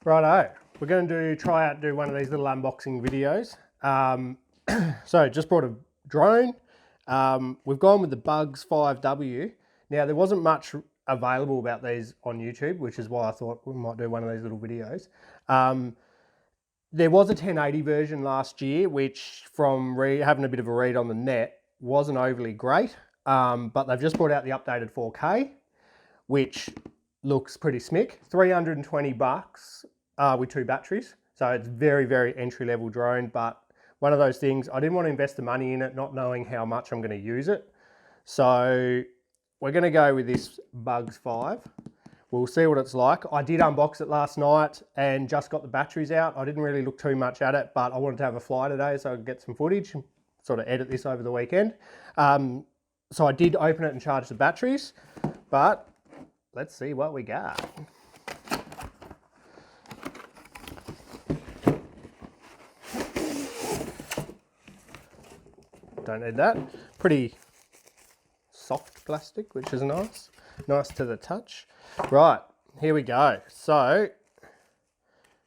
Righto, we're going to try out do one of these little unboxing videos. So just brought a drone. We've gone with the Bugs 5W. Now there wasn't much available about these on YouTube, which is why I thought we might do one of these little videos. There was a 1080 version last year, which from having a bit of a read on the net wasn't overly great, but they've just brought out the updated 4K, which looks pretty smick. 320 bucks with 2 batteries. So it's very, very entry level drone, but one of those things, I didn't want to invest the money in it, not knowing how much I'm going to use it. So we're going to go with this Bugs 5. We'll see what it's like. I did unbox it last night and just got the batteries out. I didn't really look too much at it, but I wanted to have a fly today so I could get some footage, sort of edit this over the weekend. So I did open it and charge the batteries, but let's see what we got. Don't need that. Pretty soft plastic, which is nice. Nice to the touch. Right, here we go. So,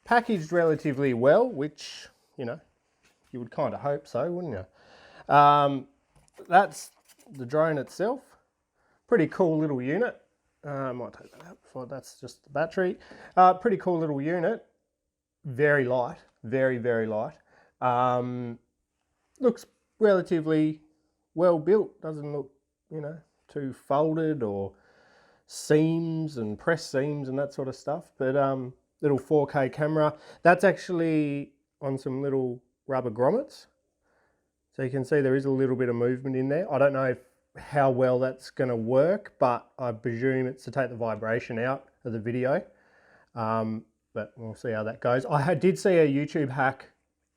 packaged relatively well, which, you know, you would kind of hope so, wouldn't you? That's the drone itself. Pretty cool little unit. I might take that out before that's just the battery. Pretty cool little unit. Very light, very, very light. Looks relatively well built. Doesn't look, you know, too folded or seams and press seams and that sort of stuff. But little 4K camera. That's actually on some little rubber grommets. So you can see there is a little bit of movement in there. I don't know how well that's going to work, but I presume it's to take the vibration out of the video. But we'll see how that goes. I did see a YouTube hack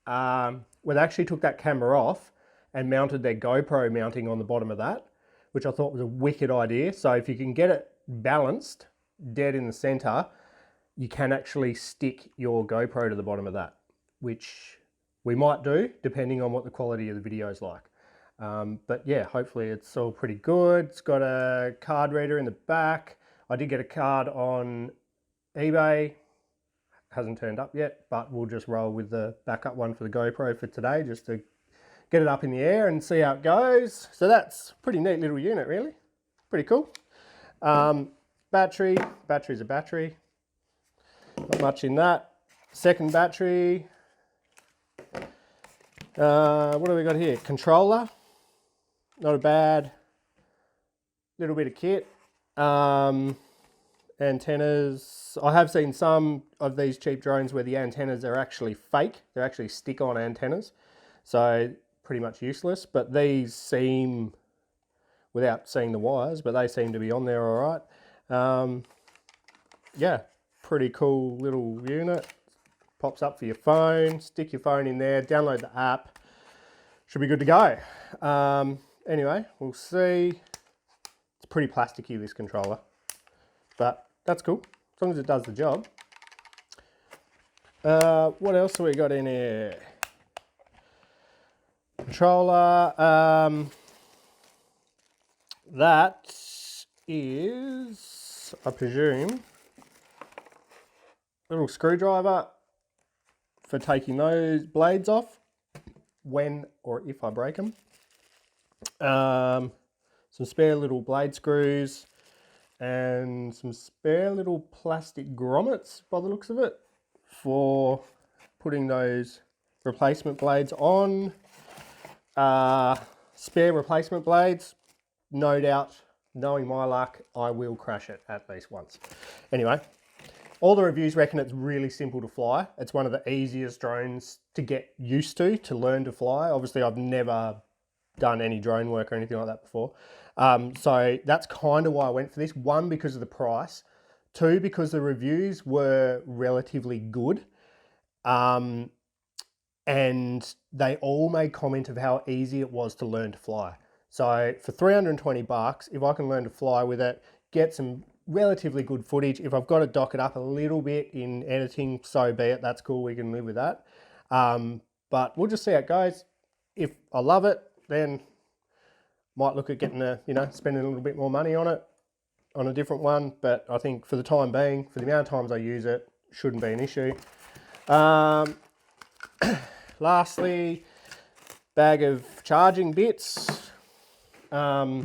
where they actually took that camera off and mounted their GoPro mounting on the bottom of that, which I thought was a wicked idea. So if you can get it balanced, dead in the center, you can actually stick your GoPro to the bottom of that, which we might do depending on what the quality of the video is like. But yeah, hopefully it's all pretty good. It's got a card reader in the back. I did get a card on eBay. Hasn't turned up yet, but we'll just roll with the backup one for the GoPro for today, just to get it up in the air and see how it goes. So that's a pretty neat little unit, really. Pretty cool. Battery's a battery. Not much in that. Second battery. What do we got here? Controller. Not a bad little bit of kit. Antennas. I have seen some of these cheap drones where the antennas are actually fake. They're actually stick-on antennas. So pretty much useless. But these seem, without seeing the wires, but they seem to be on there all right. Yeah, pretty cool little unit. Pops up for your phone. Stick your phone in there. Download the app. Should be good to go. Anyway, we'll see. It's pretty plasticky, this controller, but that's cool as long as it does the job. What else have we got in here? Controller. That is, I presume, a little screwdriver for taking those blades off when or if I break them. Some spare little blade screws and some spare little plastic grommets by the looks of it for putting those replacement blades on. Spare replacement blades, no doubt, knowing my luck, I will crash it at least once. Anyway, all the reviews reckon it's really simple to fly. It's one of the easiest drones to get used to learn to fly. Obviously, I've never done any drone work or anything like that before. So that's kind of why I went for this. One, because of the price. Two, because the reviews were relatively good. And they all made comment of how easy it was to learn to fly. So for 320 bucks, if I can learn to fly with it, get some relatively good footage. If I've got to dock it up a little bit in editing, so be it. That's cool. We can live with that. But we'll just see how it goes. If I love it, then might look at getting spending a little bit more money on it, on a different one. But I think for the time being, for the amount of times I use it, shouldn't be an issue. Lastly, bag of charging bits. Yeah,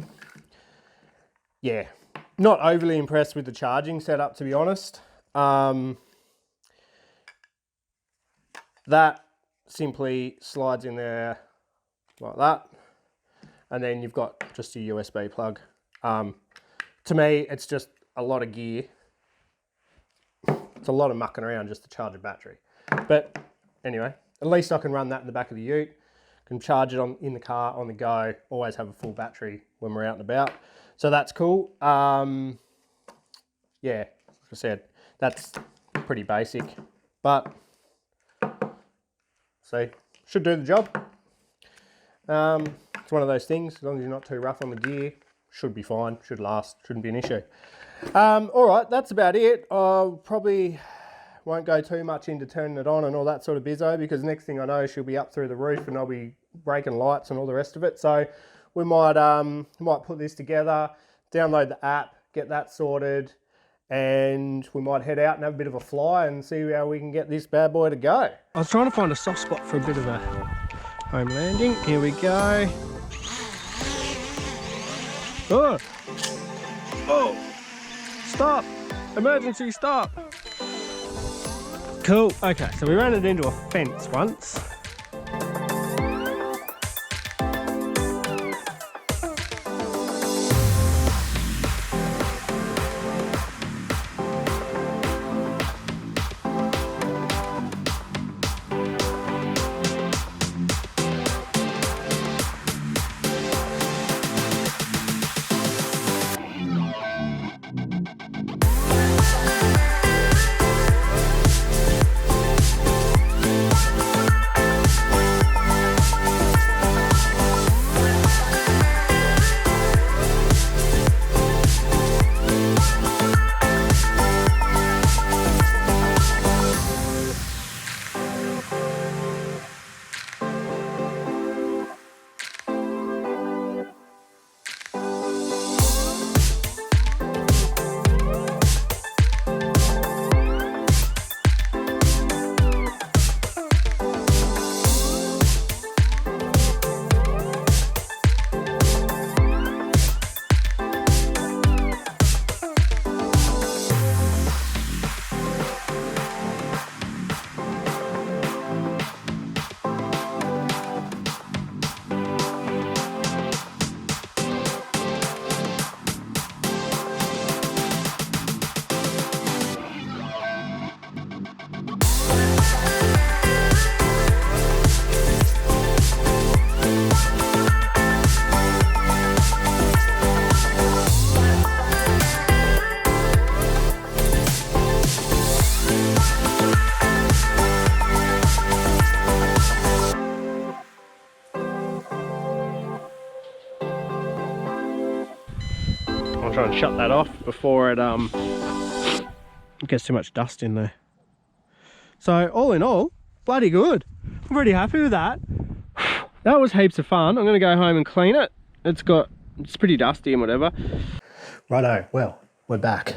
not overly impressed with the charging setup, to be honest. That simply slides in there like that, and then you've got just your USB plug. To me, it's just a lot of gear. It's a lot of mucking around just to charge a battery. But anyway, at least I can run that in the back of the ute. Can charge it in the car, on the go, always have a full battery when we're out and about. So that's cool. Yeah, like I said, that's pretty basic, but see, should do the job. It's one of those things, as long as you're not too rough on the gear, should be fine, should last, shouldn't be an issue. All right, that's about it. I probably won't go too much into turning it on and all that sort of bizzo, because next thing I know, she'll be up through the roof and I'll be breaking lights and all the rest of it. So we might put this together, download the app, get that sorted, and we might head out and have a bit of a fly and see how we can get this bad boy to go. I was trying to find a soft spot for a bit of a home landing. Here we go. Oh! Oh! Stop! Emergency stop! Cool. Okay, so we ran it into a fence once. I'll try and shut that off before it gets too much dust in there. So all in all, bloody good. I'm pretty happy with that. That was heaps of fun. I'm gonna go home and clean it. It's pretty dusty and whatever. Righto, well, we're back.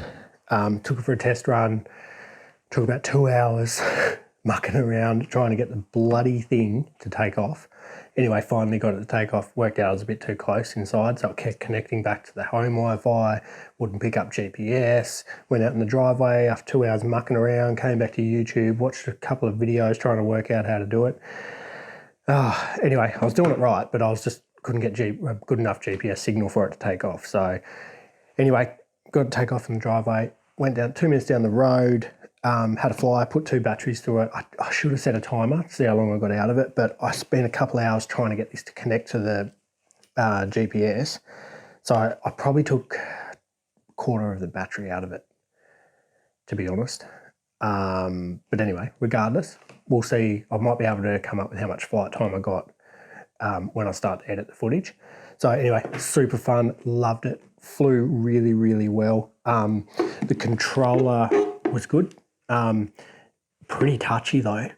Took it for a test run. Took about 2 hours mucking around trying to get the bloody thing to take off. Anyway, finally got it to take off. Worked out I was a bit too close inside, so I kept connecting back to the home Wi-Fi, wouldn't pick up GPS, went out in the driveway after 2 hours mucking around, came back to YouTube, watched a couple of videos trying to work out how to do it. Anyway, I was doing it right, but I was just couldn't get good enough GPS signal for it to take off. So anyway, got to take off in the driveway, went down 2 minutes down the road, had a fly, put 2 batteries through it. I should have set a timer to see how long I got out of it, but I spent a couple of hours trying to get this to connect to the GPS. So I probably took a quarter of the battery out of it, to be honest. But anyway, regardless, we'll see. I might be able to come up with how much flight time I got when I start to edit the footage. So anyway, super fun, loved it, flew really, really well. The controller was good. Pretty touchy though,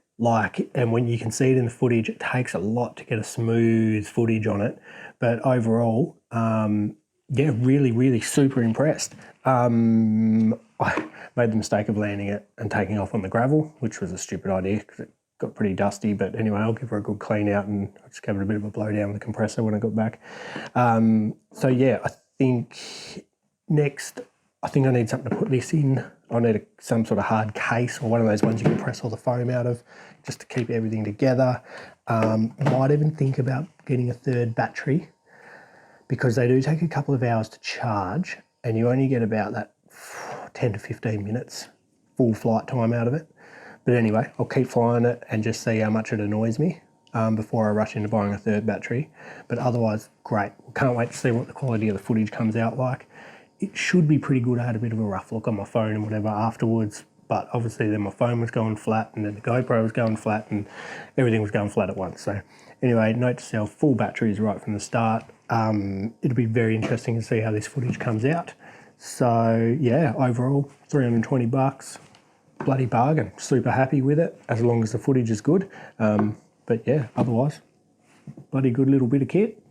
and when you can see it in the footage, it takes a lot to get a smooth footage on it. But overall, yeah, really, really super impressed. I made the mistake of landing it and taking off on the gravel, which was a stupid idea because it got pretty dusty. But anyway, I'll give her a good clean out, and I just gave it a bit of a blow down with the compressor when I got back. So yeah, I think next, I think I need something to put this in. I need some sort of hard case or one of those ones you can press all the foam out of just to keep everything together. Might even think about getting a third battery because they do take a couple of hours to charge and you only get about that 10 to 15 minutes full flight time out of it. But anyway, I'll keep flying it and just see how much it annoys me before I rush into buying a third battery. But otherwise, great. Can't wait to see what the quality of the footage comes out like. It should be pretty good. I had a bit of a rough look on my phone and whatever afterwards, but obviously then my phone was going flat and then the GoPro was going flat and everything was going flat at once. So anyway, note to self, full batteries right from the start. It'll be very interesting to see how this footage comes out. So yeah, overall, 320 bucks, bloody bargain. Super happy with it as long as the footage is good. But yeah, otherwise, bloody good little bit of kit.